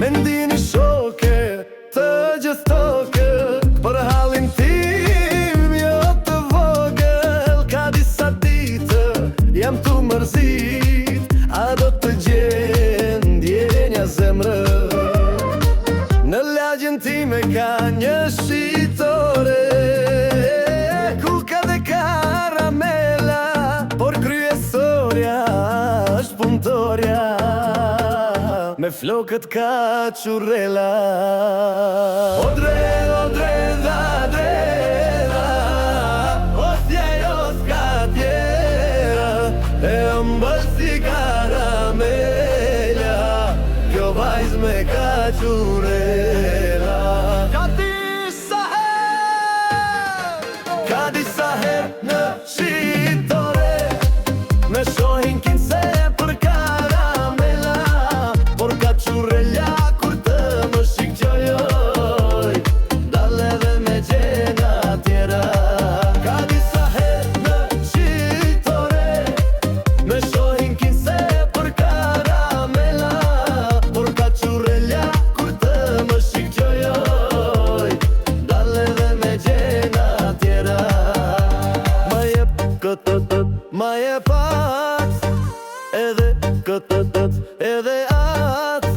Me ndini shoke të gjithë toke, për halin tim jo të vogël. Ka disa ditë jam tu mërzit, a do të gjen ndjenja zemrë. Në lagjen time ka një shitore, ku ka dhe karamela, por kryesorja është punëtorja, me flokët ka qurrela. Odre, odre, dha, dreda, osja jo s'ka tjera, e ëmbël si karamela, kjo vajz me ka qurrela. Ka disa herë në shitore, me shohin kinse për karamela, por ka qurrela kur të më shikqojoj, dal edhe me gjena tjera. Ka disa herë në shitore, me shohin kinse për karamela, por ka qurrela kur të më shikqojoj, dal edhe me gjena tjera. Ma jep këtë, ma jep atë, edhe këtë, edhe atë,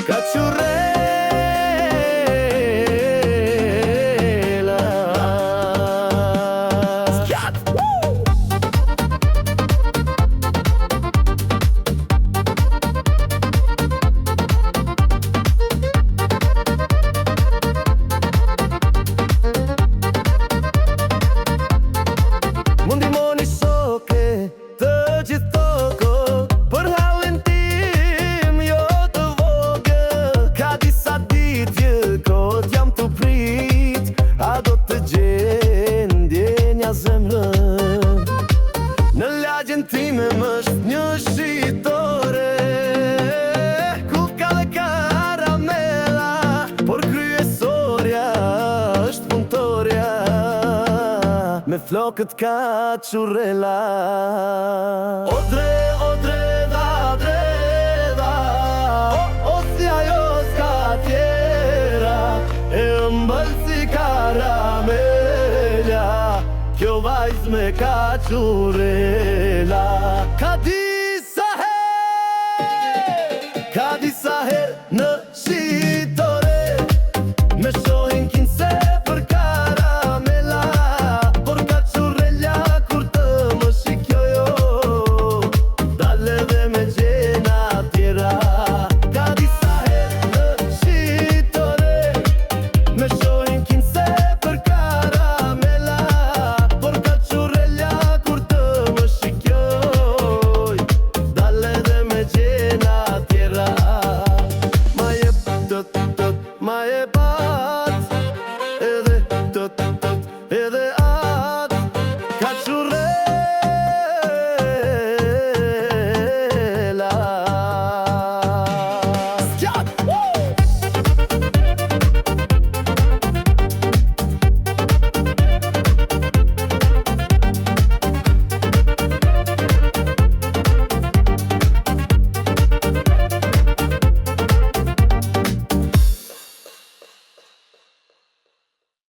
ka qurrela. Mundi moni shoke të gjithë toko, për halin tim jo të vogël. Ka disa ditë kohët jam të prit, a do të gjen ndjenja zemrën. Në lagjen time m'është një shitore, ku ka dhe karamela, por kryesorja është punëtorja, me flokët ka qurrela. Odre, odre, dha, dreda, osja jo s'ka tjera, e ëmbël si karamela, kjo vajz me ka qurrela. Ka